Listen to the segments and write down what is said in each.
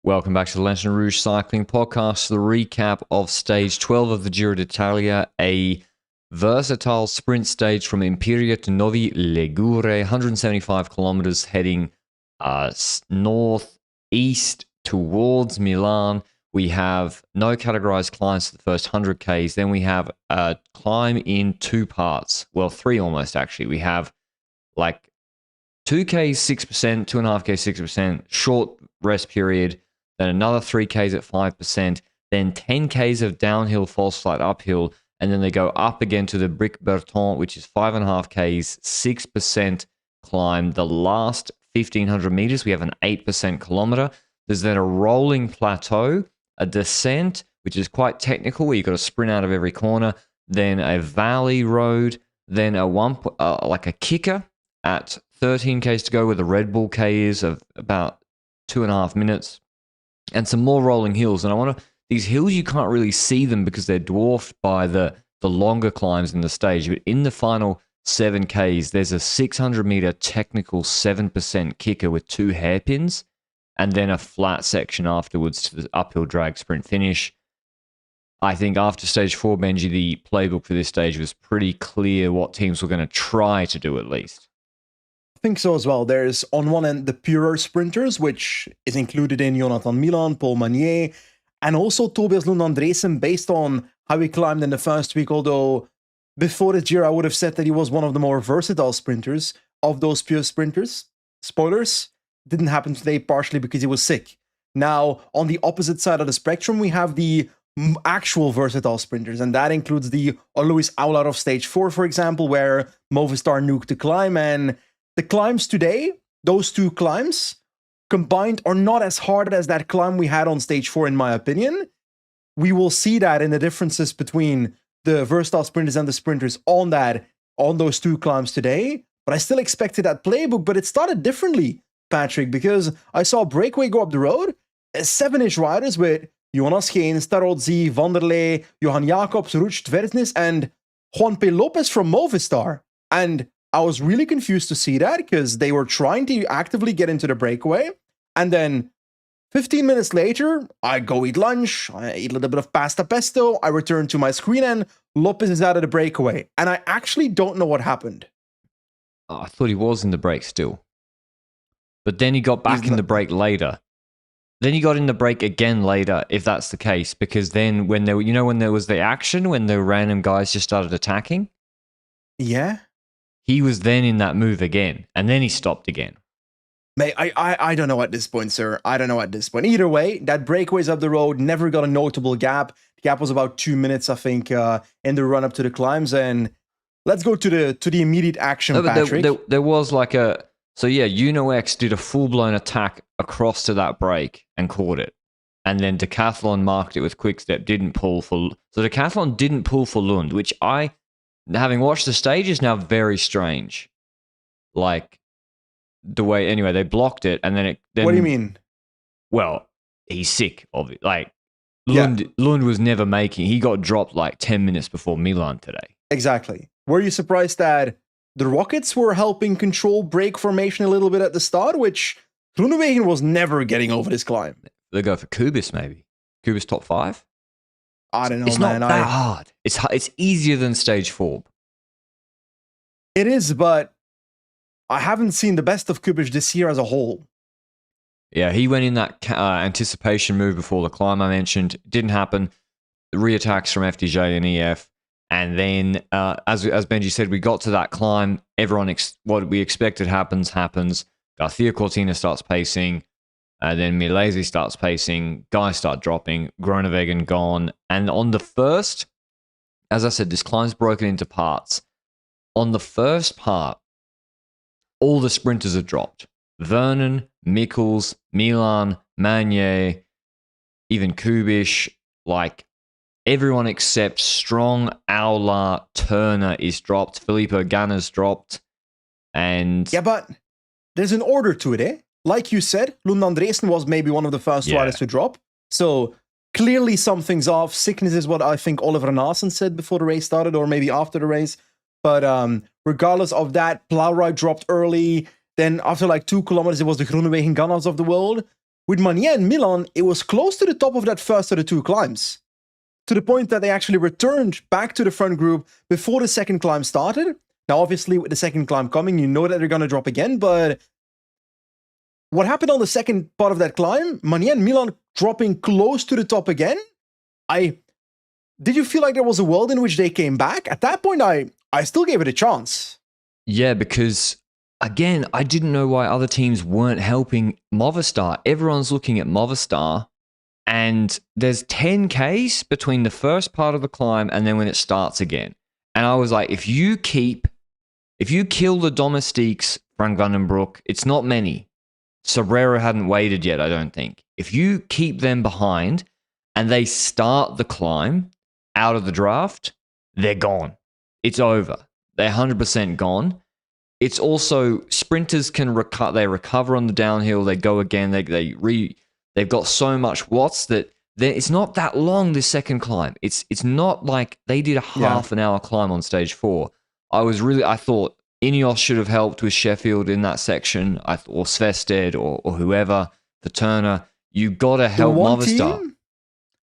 Welcome back to the Lanterne Rouge Cycling Podcast, the recap of stage 12 of the Giro d'Italia, a versatile sprint stage from Imperia to Novi Ligure, 175 kilometers heading northeast towards Milan. We have no categorized climbs for the first 100 Ks. Then we have a climb in two parts. Well, three almost, actually. We have like 2Ks 6%, 2.5K 6%, short rest period, then another 3Ks at 5%, then 10Ks of downhill, false flat uphill, and then they go up again to the Bric Berton, which is 5.5Ks, 6% climb. The last 1,500 meters, we have an 8% kilometer. There's then a rolling plateau, a descent, which is quite technical, where you've got to sprint out of every corner, then a valley road, then like a kicker at 13Ks to go, where the Red Bull K is of about 2.5 minutes, and some more rolling hills. And these hills, you can't really see them because they're dwarfed by the longer climbs in the stage. But in the final 7Ks, there's a 600-meter technical 7% kicker with 2 hairpins, and then a flat section afterwards to the uphill drag sprint finish. I think after stage 4, Benji, the playbook for this stage was pretty clear what teams were going to try to do at least. I think so as well. There's on one end the purer sprinters, which is included in Jonathan Milan, Paul Magnier, and also Tobias Lund Andresen, based on how he climbed in the first week. Although before the Giro, I would have said that he was one of the more versatile sprinters of those pure sprinters. Spoilers, didn't happen today, partially because he was sick. Now, on the opposite side of the spectrum, we have the actual versatile sprinters, and that includes the Luis Aular of stage 4, for example, where Movistar nuked the climb. And the climbs today, those two climbs combined, are not as hard as that climb we had on stage 4, in my opinion. We will see that in the differences between the versatile sprinters and the sprinters on those two climbs today. But I still expected that playbook, but it started differently, Patrick, because I saw Breakaway go up the road, 7-ish riders with Jonas Geens, Tarozzi, Vanderlei, Johan Jacobs, Ruud Tversnes, and Juan P. Lopez from Movistar. And I was really confused to see that, because they were trying to actively get into the breakaway. And then 15 minutes later, I go eat lunch, I eat a little bit of pasta pesto, I return to my screen, and Lopez is out of the breakaway. And I actually don't know what happened. Oh, I thought he was in the break still. But then he got back in the break later. Then he got in the break again later, if that's the case, because then when there was the action, when the random guys just started attacking? Yeah. He was then in that move again, and then he stopped again. Mate, I don't know at this point, sir. I don't know at this point. Either way, that breakaway's up the road, never got a notable gap. The gap was about 2 minutes, I think, in the run-up to the climbs. And let's go to the immediate action, Patrick. There was like a... So yeah, UnoX did a full-blown attack across to that break and caught it. And then Decathlon marked it with Quickstep, didn't pull for... So Decathlon didn't pull for Lund, which having watched the stage, is now very strange. Like, the way... Anyway, they blocked it, and then what do you mean? Well, he's sick of it. Like, Lund was never making... He got dropped like 10 minutes before Milan today. Exactly. Were you surprised that the Rockets were helping control break formation a little bit at the start, which Groenewegen was never getting over this climb? They go for Kubis, maybe. Kubis top 5? I don't know, it's man. Not that hard. It's easier than stage 4. It is, but I haven't seen the best of Kubic this year as a whole. Yeah, he went in that anticipation move before the climb I mentioned. Didn't happen. The re-attacks from FDJ and EF. And then, as Benji said, we got to that climb. Everyone, what we expected happens. Garcia Cortina starts pacing. Then Milesi starts pacing. Guys start dropping. Groenewegen gone. And on the first, as I said, this climb's broken into parts. On the first part, all the sprinters have dropped. Vernon, Mikkels, Milan, Magnier, even Kubic, like... Everyone except Strong, Aular, Turner is dropped. Filippo Ganna's dropped. And... Yeah, but there's an order to it, eh? Like you said, Lund Andresen was maybe one of the first riders to drop. So clearly something's off. Sickness is what I think Oliver Naassen said before the race started, or maybe after the race. But regardless of that, Plowright dropped early. Then after like 2 kilometers, it was the Groenewegen Ganna's of the world. with Manier and Milan, it was close to the top of that first of the two climbs, to the point that they actually returned back to the front group before the second climb started. Now, obviously, with the second climb coming, you know that they're going to drop again, but what happened on the second part of that climb, Manier and Milan dropping close to the top again, did you feel like there was a world in which they came back? At that point, I still gave it a chance. Yeah, because again, I didn't know why other teams weren't helping Movistar. Everyone's looking at Movistar, and there's 10Ks between the first part of the climb and then when it starts again. And I was like, if you kill the domestiques, Frank Vandenbroek, it's not many. Sobrero hadn't waited yet, I don't think. If you keep them behind and they start the climb out of the draft, they're gone. It's over. They're 100% gone. It's also sprinters can recover on the downhill. They go again. They've got so much watts that it's not that long. This second climb. It's not like they did a half an hour climb on stage 4. I thought Ineos should have helped with Sheffield in that section, or Svested or whoever, the Turner. You got to help Movistar.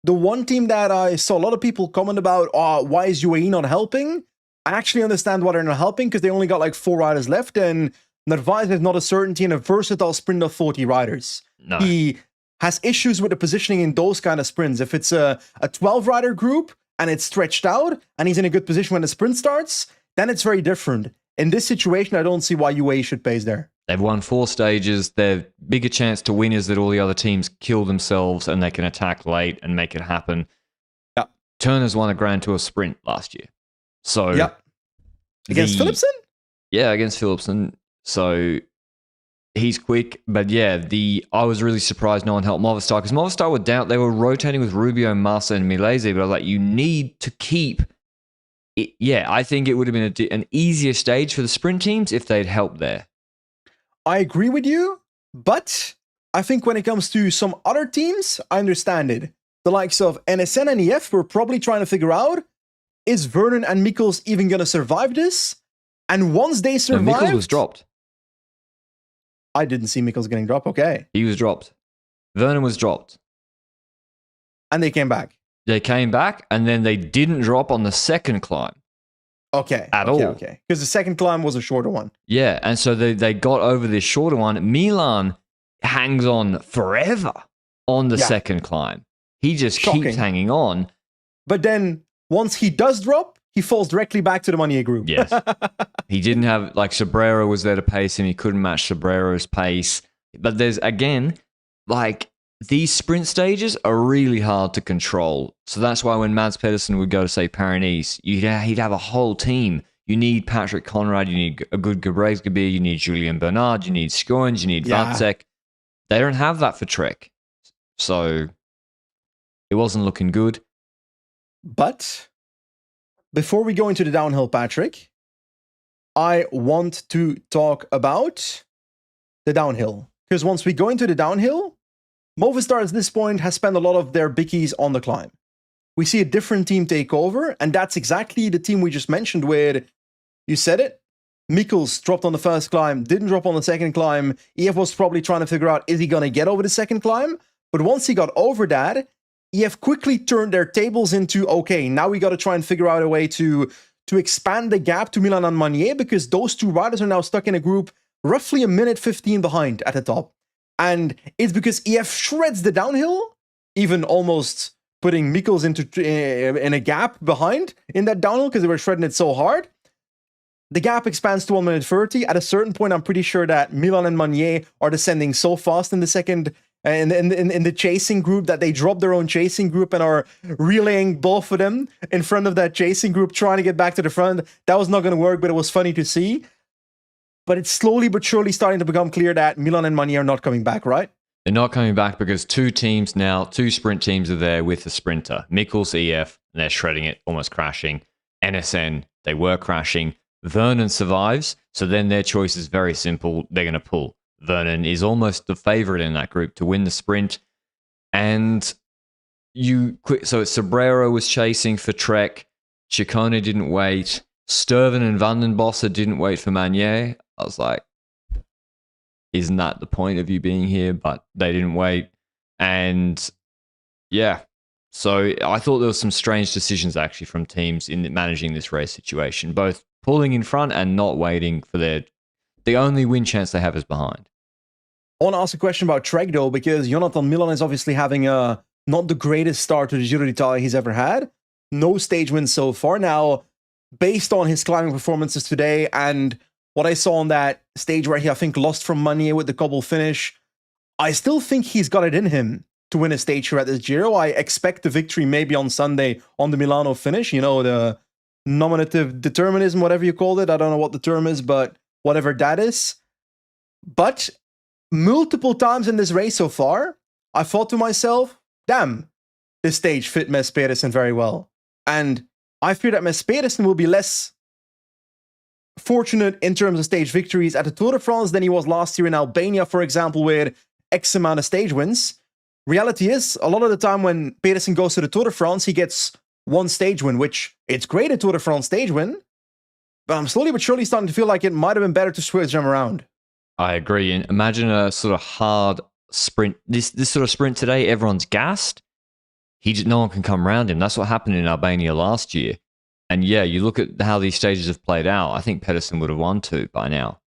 The one team that I saw a lot of people comment about, why is UAE not helping? I actually understand why they're not helping, because they only got like 4 riders left, and Narvaez is not a certainty in a versatile sprint of 40 riders. No. He has issues with the positioning in those kind of sprints. If it's a 12-rider group and it's stretched out and he's in a good position when the sprint starts, then it's very different. In this situation, I don't see why UAE should pace there. They've won 4 stages. Their bigger chance to win is that all the other teams kill themselves and they can attack late and make it happen. Yeah. Turner's won a Grand Tour sprint last year. So against Philipsen? Yeah, against Philipsen. So he's quick. But yeah, I was really surprised no one helped Movistar, because Movistar were down. They were rotating with Rubio, Massa, and Milese, but I was like, you need to keep it. Yeah, I think it would have been an easier stage for the sprint teams if they'd helped there. I agree with you, but I think when it comes to some other teams, I understand it. The likes of NSN and EF were probably trying to figure out, is Vernon and Mikkels even going to survive this? And once they survived... Mikkels was dropped. I didn't see Mikkels getting dropped, okay. He was dropped. Vernon was dropped. And they came back. They came back, and then they didn't drop on the second climb. Okay. At all. Okay. Because the second climb was a shorter one. Yeah, and so they got over this shorter one. Milan hangs on forever on the second climb. He just keeps hanging on. But then, once he does drop, he falls directly back to the Manier group. Yes. He didn't have, like, Sobrero was there to pace him. He couldn't match Sobrero's pace. But there's, again, like, these sprint stages are really hard to control. So that's why when Mads Pedersen would go to, say, Paris-Nice, he'd have a whole team. You need Patrick Conrad, you need a good Gebreigzgebir, you need Julien Bernard, you need Scoens, you need Vacek. They don't have that for Trek. So it wasn't looking good. But before we go into the downhill, Patrick, I want to talk about the downhill. Because once we go into the downhill, Movistar at this point has spent a lot of their bickies on the climb. We see a different team take over, and that's exactly the team we just mentioned where, you said it, Mikkels dropped on the first climb, didn't drop on the second climb. EF was probably trying to figure out, is he going to get over the second climb? But once he got over that, EF quickly turned their tables into, okay, now we got to try and figure out a way to expand the gap to Milan and Manier, because those two riders are now stuck in a group roughly a minute 15 behind at the top. And it's because EF shreds the downhill, even almost putting Mikkels in a gap behind in that downhill because they were shredding it so hard. The gap expands to 1 minute 30. At a certain point, I'm pretty sure that Milan and Manier are descending so fast in the second in the chasing group that they drop their own chasing group and are relaying both of them in front of that chasing group, trying to get back to the front. That was not going to work, but it was funny to see. But it's slowly but surely starting to become clear that Milan and Manier are not coming back, right? They're not coming back because two sprint teams are there with the sprinter. Mikkels, EF, and they're shredding it, almost crashing. NSN, they were crashing. Vernon survives, so then their choice is very simple. They're going to pull. Vernon is almost the favorite in that group to win the sprint. And so Sobrero was chasing for Trek. Ciccone didn't wait. Sturven and Van den Bosse didn't wait for Manier. I was like, isn't that the point of you being here? But they didn't wait. And yeah, so I thought there was some strange decisions actually from teams in managing this race situation, both pulling in front and not waiting for the only win chance they have is behind. I want to ask a question about Trek, though, because Jonathan Milan is obviously having not the greatest start to the Giro d'Italia he's ever had. No stage wins so far. Now, based on his climbing performances today and what I saw on that stage where he, I think, lost from Manier with the cobble finish, I still think he's got it in him to win a stage here at this Giro. I expect the victory maybe on Sunday on the Milano finish. You know, the nominative determinism, whatever you called it. I don't know what the term is, but whatever that is. But multiple times in this race so far, I thought to myself, damn, this stage fit Mess Pedersen very well. And I fear that Mess Pedersen will be less fortunate in terms of stage victories at the Tour de France than he was last year in Albania, for example, with X amount of stage wins. Reality is, a lot of the time when Pedersen goes to the Tour de France, he gets one stage win, which it's great, a Tour de France stage win, but I'm slowly but surely starting to feel like it might have been better to switch them around. I agree. And imagine a sort of hard sprint. This sort of sprint today, everyone's gassed. No one can come around him. That's what happened in Albania last year. And yeah, you look at how these stages have played out. I think Pedersen would have won two by now.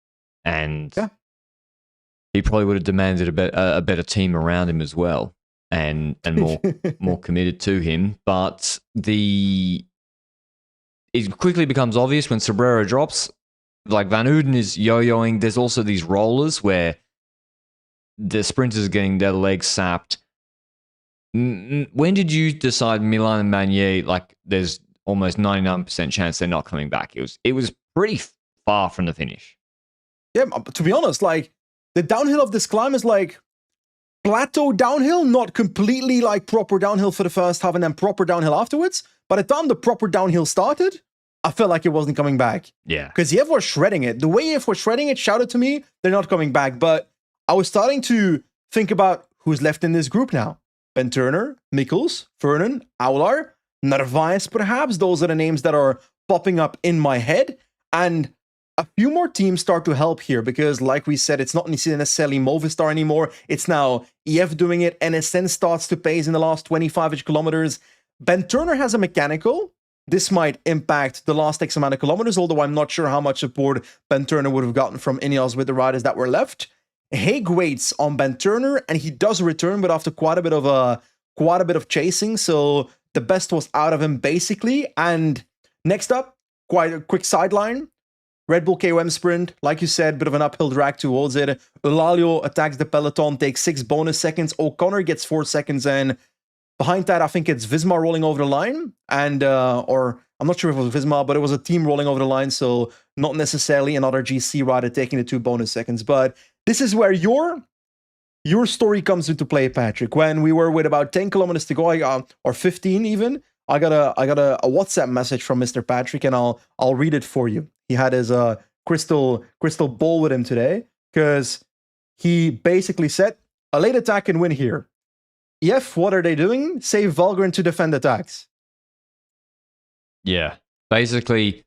And yeah, he probably would have demanded a better team around him as well, and more committed to him. But it quickly becomes obvious when Sobrero drops. Like Van Uden is yo-yoing. There's also these rollers where the sprinters are getting their legs sapped. When did you decide Milan and Manier, like there's almost 99% chance they're not coming back? It was pretty far from the finish. Yeah, to be honest, like the downhill of this climb is like plateau downhill, not completely like proper downhill for the first half and then proper downhill afterwards. By the time the proper downhill started, I felt like it wasn't coming back. Yeah. Because EF was shredding it. The way EF was shredding it shouted to me, they're not coming back. But I was starting to think about who's left in this group now. Ben Turner, Mikkels, Vernon, Aular, Narvaez perhaps. Those are the names that are popping up in my head. And a few more teams start to help here because, like we said, it's not necessarily Movistar anymore. It's now EF doing it. NSN starts to pace in the last 25-ish kilometers. Ben Turner has a mechanical. This might impact the last X amount of kilometers, although I'm not sure how much support Ben Turner would have gotten from Ineos with the riders that were left. Haig waits on Ben Turner, and he does return, but after quite a bit of chasing, so the best was out of him basically. And next up, quite a quick sideline. Red Bull KOM sprint, like you said, bit of an uphill drag towards it. Eulalio attacks the peloton, takes 6 bonus seconds. O'Connor gets 4 seconds, and behind that, I think it's Visma rolling over the line, and or I'm not sure if it was Visma, but it was a team rolling over the line, so not necessarily another GC rider taking the 2 bonus seconds. But this is where your story comes into play, Patrick. When we were with about 10 kilometers to go, or 15 even, I got a WhatsApp message from Mr. Patrick, and I'll read it for you. He had his crystal ball with him today because he basically said, "A late attack can win here. EF, what are they doing? Save Valgren to defend attacks." Yeah. Basically,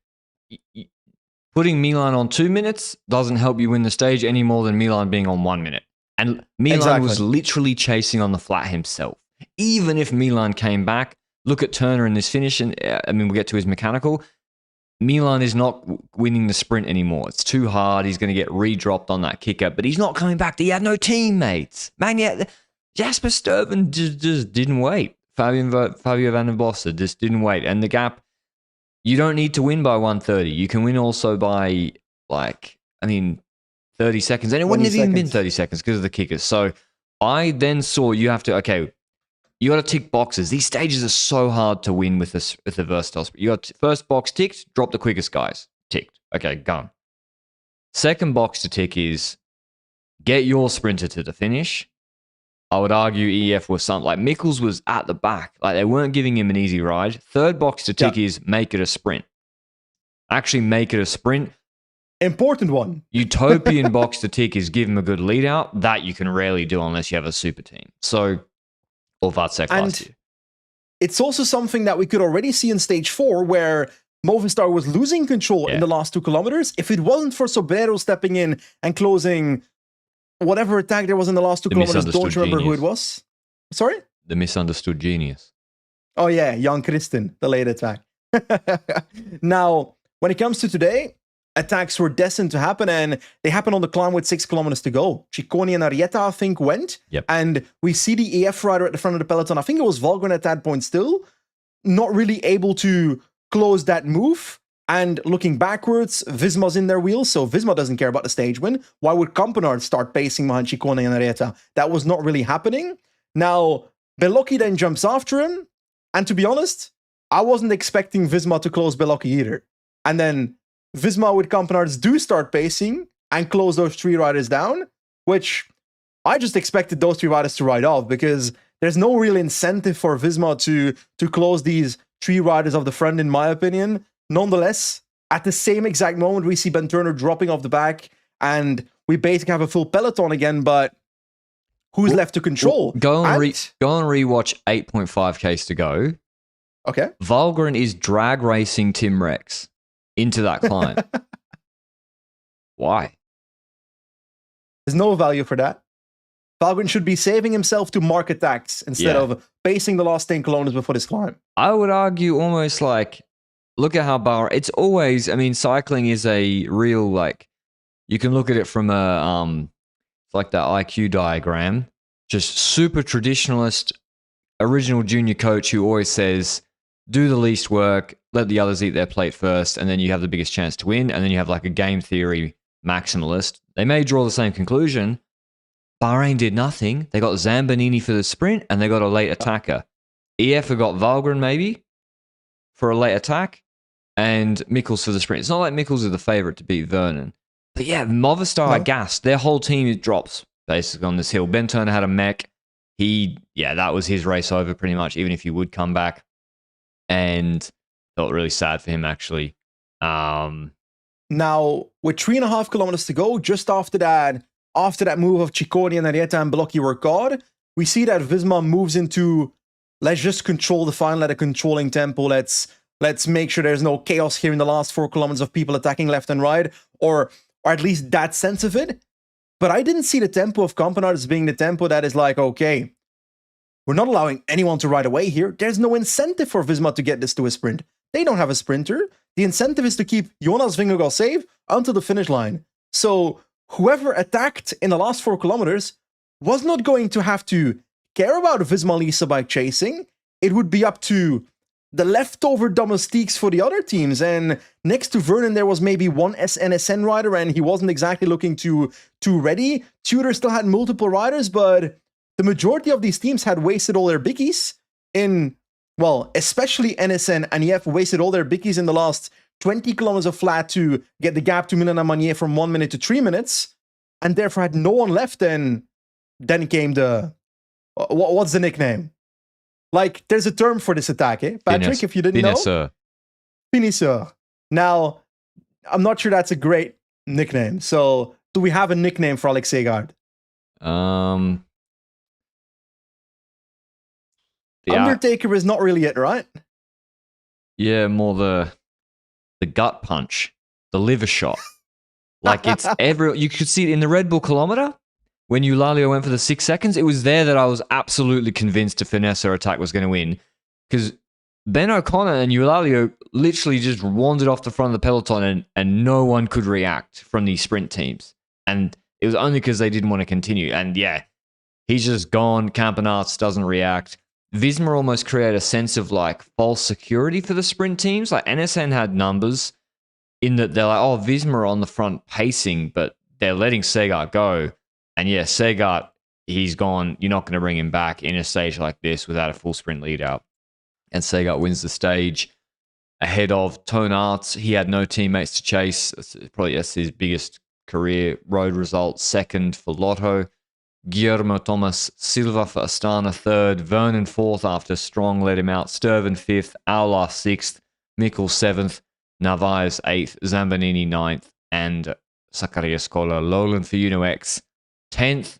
putting Milan on 2 minutes doesn't help you win the stage any more than Milan being on 1 minute. And Milan was literally chasing on the flat himself. Even if Milan came back, look at Turner in this finish, and we'll get to his mechanical. Milan is not winning the sprint anymore. It's too hard. He's going to get re-dropped on that kicker, but he's not coming back. He had no teammates. Man, yeah, Jasper Sturven just didn't wait. Fabio van den Bossen just didn't wait. And the gap, you don't need to win by 1:30. You can win also by 30 seconds. And it wouldn't have even been 30 seconds because of the kickers. So I then saw you got to tick boxes. These stages are so hard to win with the versatile. You got first box ticked, drop the quickest guys. Ticked. Okay, gone. Second box to tick is get your sprinter to the finish. I would argue EF was something like Mikkels was at the back. Like they weren't giving him an easy ride. Third box to tick is make it a sprint. Actually make it a sprint. Important one. Utopian box to tick is give him a good lead out. That you can rarely do unless you have a super team. So, or Vatsek last year. It's also something that we could already see in stage 4 where Movistar was losing control in the last 2 kilometers. If it wasn't for Sobrero stepping in and closing whatever attack there was in the last 2 The kilometers, don't misunderstood remember who it genius. was. Sorry? The misunderstood genius. Oh yeah, Jan Christen, the late attack. Now, when it comes to today, attacks were destined to happen, and they happened on the climb with 6 kilometers to go. Ciccone and Arietta, I think, went. Yep. And we see the EF rider at the front of the peloton. I think it was Valgren at that point still, not really able to close that move. And looking backwards, Visma's in their wheels, so Visma doesn't care about the stage win. Why would Campenard start pacing behind Ciccone and Arietta? That was not really happening. Now, Bellocchi then jumps after him, and to be honest, I wasn't expecting Visma to close Bellocchi either. And then Visma with Campenards do start pacing and close those 3 riders down, which I just expected those 3 riders to ride off, because there's no real incentive for Visma to close these 3 riders of the front, in my opinion. Nonetheless, at the same exact moment, we see Ben Turner dropping off the back, and we basically have a full peloton again, but who's left to control? Go and rewatch 8.5Ks to go. Okay. Valgren is drag racing Tim Rex into that climb. Why? There's no value for that. Valgren should be saving himself to mark attacks instead of pacing the last 10 kilometers before this climb. I would argue almost like, look at how it's always, I mean, cycling is a real, like, you can look at it from it's like that IQ diagram, just super traditionalist, original junior coach who always says, do the least work, let the others eat their plate first, and then you have the biggest chance to win. And then you have like a game theory maximalist. They may draw the same conclusion. Bahrain did nothing. They got Zambanini for the sprint, and they got a late attacker. EF got Valgren maybe for a late attack, and Mikkels for the sprint. It's not like Mikkels is the favourite to beat Vernon. But yeah, Movistar are gassed. Their whole team drops basically on this hill. Ben Turner had a mech. That was his race over pretty much, even if he would come back. And felt really sad for him, actually. Now, with 3.5 kilometers to go, just after that move of Ciccone and Arietta and Bellocchi were caught, we see that Visma moves into, let's just control the final at a controlling tempo. Let's make sure there's no chaos here in the last 4 kilometers of people attacking left and right, or at least that sense of it. But I didn't see the tempo of Campenard as being the tempo that is like, okay, we're not allowing anyone to ride away here. There's no incentive for Visma to get this to a sprint. They don't have a sprinter. The incentive is to keep Jonas Vingegaard safe until the finish line. So whoever attacked in the last 4 kilometers was not going to have to care about Visma Lease by chasing. It would be up to the leftover domestiques for the other teams. And next to Vernon, there was maybe one NSN rider, and he wasn't exactly looking too ready. Tudor still had multiple riders, but the majority of these teams had wasted all their bickies in, well, especially NSN and EF wasted all their bickies in the last 20 kilometers of flat to get the gap to Milan and Magnier from 1 minute to 3 minutes, and therefore had no one left. And then came the, what's the nickname? Like, there's a term for this attack, eh? Patrick, if you didn't know? Finisseur. Now, I'm not sure that's a great nickname. So, do we have a nickname for Alex Segard? Undertaker is not really it, right? Yeah, more the gut punch, the liver shot. Like, it's you could see it in the Red Bull kilometer. When Eulalia went for the 6 seconds, it was there that I was absolutely convinced a finesse attack was going to win. Because Ben O'Connor and Eulalia literally just wandered off the front of the peloton, and no one could react from these sprint teams. And it was only because they didn't want to continue. And yeah, he's just gone. Campenarts doesn't react. Visma almost created a sense of like false security for the sprint teams. Like NSN had numbers in that they're like, oh, Visma are on the front pacing, but they're letting Segard go. And yeah, Segard, he's gone. You're not going to bring him back in a stage like this without a full sprint lead out. And Segard wins the stage ahead of Tone Arts. He had no teammates to chase. Probably that's his biggest career road result. Second for Lotto. Guillermo Thomas Silva for Astana third. Vernon fourth after Strong let him out. Sturven fifth. Aular sixth. Mikkel seventh. Narvaez eighth. Zambanini ninth. And Zaccaria Scola Lowland for UnoX 10th.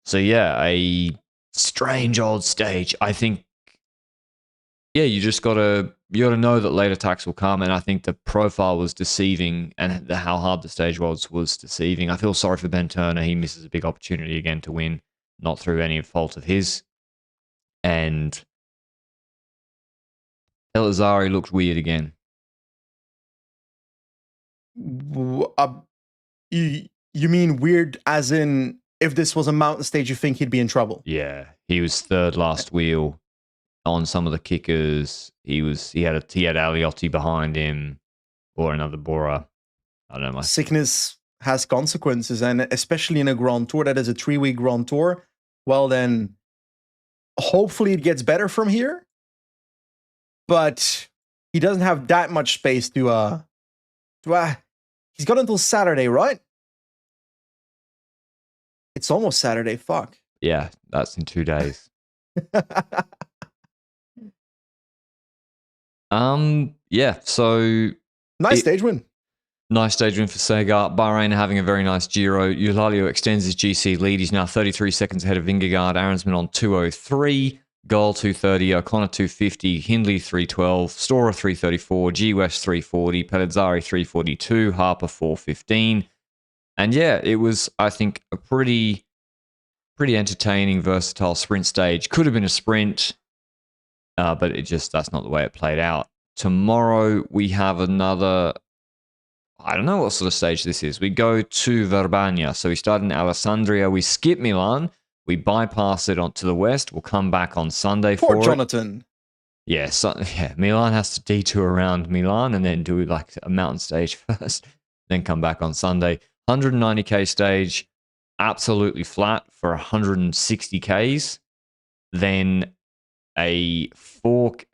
So yeah, a strange old stage. I think, yeah, you just got to you got to know that late attacks will come, and I think the profile was deceiving, and how hard the stage was deceiving. I feel sorry for Ben Turner. He misses a big opportunity again to win, not through any fault of his. And Elazari looked weird again. You mean weird as in if this was a mountain stage, you think he'd be in trouble? Yeah, he was third last wheel on some of the kickers. He had Aliotti behind him, or another Bora. I don't know. Sickness has consequences, and especially in a Grand Tour that is a 3-week Grand Tour. Well, then hopefully it gets better from here. But he doesn't have that much space to he's got until Saturday, right? It's almost Saturday. Fuck. Yeah, that's in 2 days. Yeah, so nice stage win. Nice stage win for Sega. Bahrain having a very nice Giro. Eulalio extends his GC lead. He's now 33 seconds ahead of Vingegaard. Aronsman on 203. Goal 230. O'Connor 250. Hindley 312. Storer 334. G West 340. Pelizzari 342. Harper 415. And yeah, it was, I think, a pretty entertaining, versatile sprint stage. Could have been a sprint, but that's not the way it played out. Tomorrow we have another, I don't know what sort of stage this is. We go to Verbania. So we start in Alessandria. We skip Milan. We bypass it on to the west. We'll come back on Sunday for Poor Jonathan. Yeah, Milan has to detour around Milan and then do like a mountain stage first, then come back on Sunday. 190k stage, absolutely flat for 160 Ks. Then a 4.7k,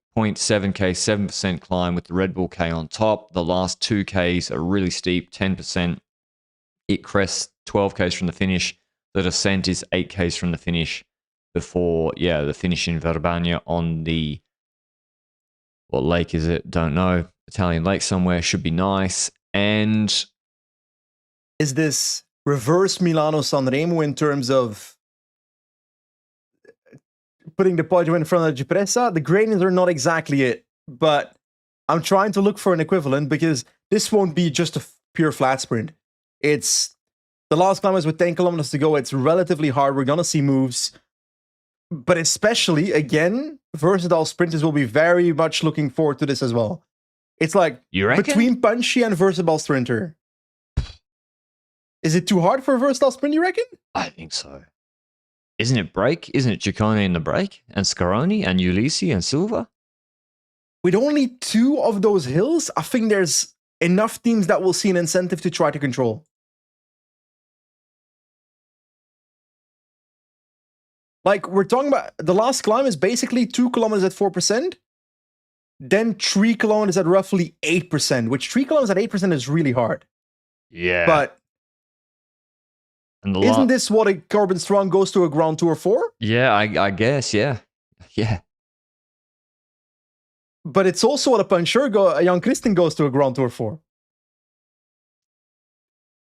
7% climb with the Red Bull K on top. The last 2 Ks are really steep, 10%. It crests 12 Ks from the finish. The descent is 8 Ks from the finish before, the finish in Verbania on the, what lake is it? Don't know. Italian lake somewhere. Should be nice. And is this reverse Milano Sanremo in terms of putting the Poggio in front of the Cipressa? The gradients are not exactly it, but I'm trying to look for an equivalent because this won't be just a pure flat sprint. It's the last climb is with 10 kilometers to go. It's relatively hard. We're going to see moves, but especially, again, versatile sprinters will be very much looking forward to this as well. It's like between punchy and versatile sprinter. Is it too hard for a versatile sprint, you reckon? I think so. Isn't it break? Isn't it Ciccone in the break? And Scaroni and Ulisi and Silva? With only 2 of those hills, I think there's enough teams that will see an incentive to try to control. Like, we're talking about the last climb is basically 2 kilometers at 4%, then 3 kilometers at roughly 8%, which 3 kilometers at 8% is really hard. Yeah. But isn't this what a Corbin Strong goes to a Grand Tour for? Yeah, I guess, yeah. Yeah. But it's also what a puncher, a Jan Christen goes to a Grand Tour for.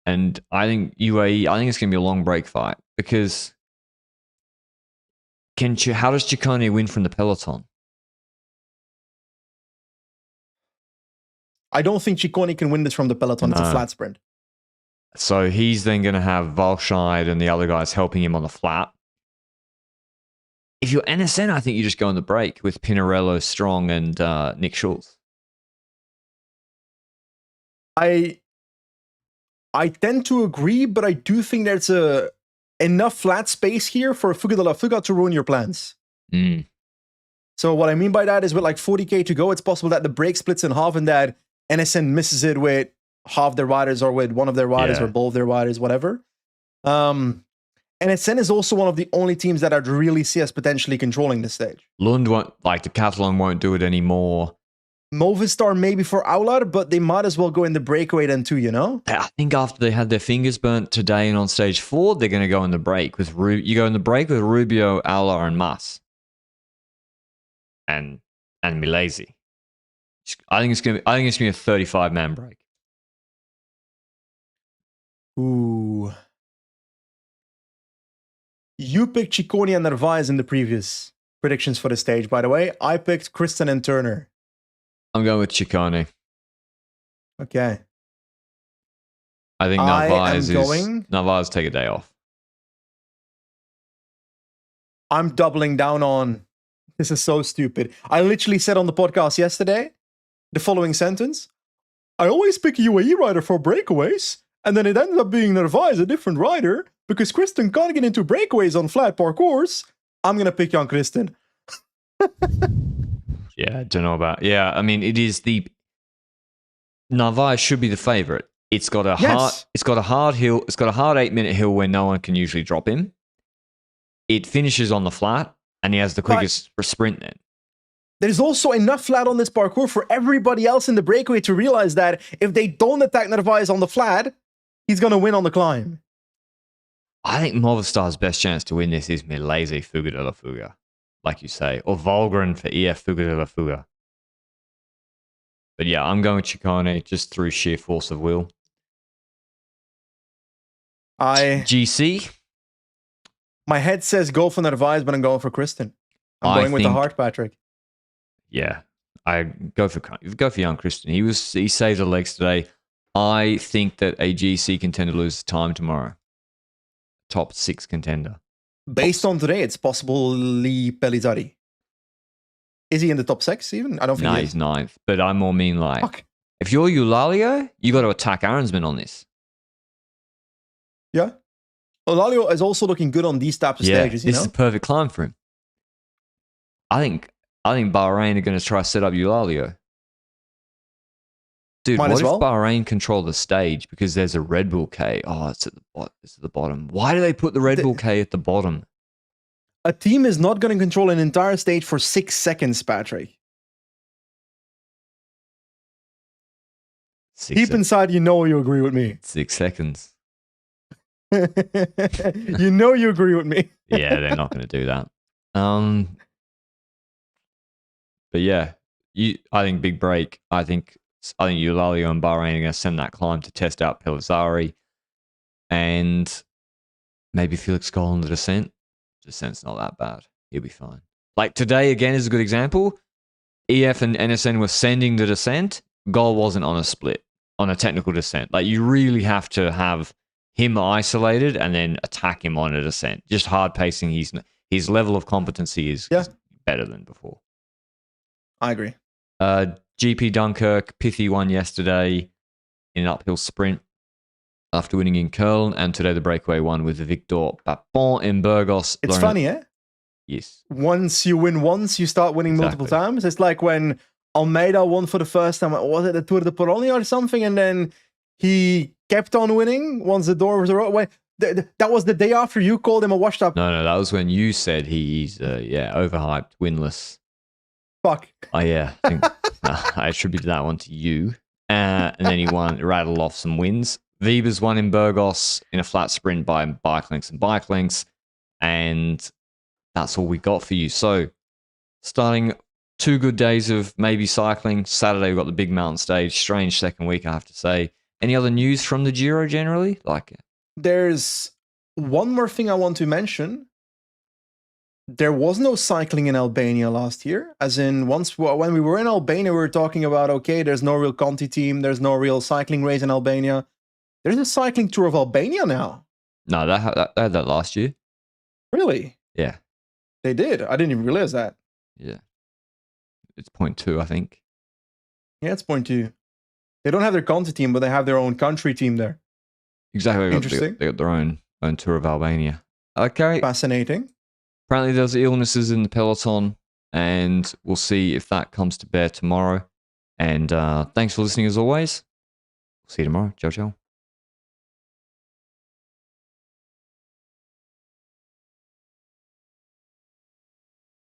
And I think UAE, I think it's going to be a long break fight because how does Ciccone win from the peloton? I don't think Ciccone can win this from the peloton. No. It's a flat sprint. So he's then going to have Valscheid and the other guys helping him on the flat. If you're NSN, I think you just go on the break with Pinarello, Strong, and Nick Schultz. I tend to agree, but I do think there's enough flat space here for Fuga de la Fuga to ruin your plans. Mm. So what I mean by that is with like 40k to go, it's possible that the break splits in half and that NSN misses it with half their riders or with one of their riders or both their riders, whatever. NSN is also one of the only teams that I'd really see as potentially controlling the stage. Lund won't, like the Catalan won't do it anymore. Movistar maybe for Aular, but they might as well go in the breakaway then too, you know? I think after they had their fingers burnt today and on stage 4, they're going to go in the break with you go in the break with Rubio, Aular, and Mas. And Milesi. I think it's going to be a 35-man break. Ooh. You picked Ciccone and Narvaez in the previous predictions for the stage, by the way. I picked Kristen and Turner. I'm going with Ciccone. Okay. I think Narvaez take a day off. I'm doubling down on. This is so stupid. I literally said on the podcast yesterday the following sentence. I always pick a UAE rider for breakaways, and then it ended up being Narvaez, a different rider, because Kristen can't get into breakaways on flat parcours. I'm going to pick Jan Kristen. Yeah, I don't know about... Yeah, I mean, it is the... Narvaez should be the favorite. It's got a hard hill. It's got a hard 8-minute hill where no one can usually drop him. It finishes on the flat, and he has the quickest sprint then. There's also enough flat on this parcours for everybody else in the breakaway to realize that if they don't attack Narvaez on the flat, he's going to win on the climb. I think Movistar's best chance to win this is Milese Fuga de la Fuga, like you say, or Volgren for EF Fuga de la Fuga. But yeah, I'm going with Ciccone just through sheer force of will. GC? My head says go for Narvaez, but I'm going for Kristen. I'm going with the heart, Patrick. Yeah, I go for young Kristen. He saved the legs today. I think that a GC contender loses time tomorrow. Top 6 contender. Based on today, it's possibly Pellizzari. Is he in the top 6 even? I don't think he's 9th. But I more mean like, if you're Eulalia, you got to attack Aronsman on this. Yeah. Eulalia is also looking good on these types of stages. This is a perfect climb for him. I think Bahrain are going to try to set up Eulalia. Dude, what if Bahrain control the stage because there's a Red Bull K? Oh, it's at the bottom. Why do they put the Red Bull K at the bottom? A team is not going to control an entire stage for 6 seconds, Patrick. Deep inside, you know you agree with me. 6 seconds. You know you agree with me. Yeah, they're not going to do that. But yeah, I think big break. I think Eulalia and Bahrain are going to send that climb to test out Pellizzari. And maybe Felix Gol on the descent. Descent's not that bad. He'll be fine. Like today, again, is a good example. EF and NSN were sending the descent. Gol wasn't on a split, on a technical descent. Like you really have to have him isolated and then attack him on a descent. Just hard pacing. His level of competency is better than before. I agree. GP Dunkirk, pithy won yesterday in an uphill sprint after winning in Köln, and today the breakaway won with Victor Papon in Burgos. It's funny, eh? Yes. Once you win once, you start winning multiple times. It's like when Almeida won for the first time. Was it the Tour de Polonia or something? And then he kept on winning once the door was open. That was the day after you called him a washed up. No, that was when you said he's overhyped, winless. Fuck. Oh yeah, I attributed that one to you. And then he rattled off some wins. Wiebes won in Burgos in a flat sprint by bike lengths. And that's all we got for you. So starting 2 good days of maybe cycling. Saturday we've got the big mountain stage. Strange second week, I have to say. Any other news from the Giro generally? There's one more thing I want to mention. There was no cycling in Albania last year. As in, when we were in Albania, we were talking about, okay, there's no real Conti team. There's no real cycling race in Albania. There's a cycling tour of Albania now. No, they had that last year. Really? Yeah. They did. I didn't even realize that. Yeah. It's 0.2, I think. Yeah, it's 0.2. They don't have their Conti team, but they have their own country team there. Exactly. Interesting. They got their own tour of Albania. Okay. Fascinating. Apparently there's illnesses in the peloton, and we'll see if that comes to bear tomorrow. And thanks for listening as always. See you tomorrow. Ciao, ciao.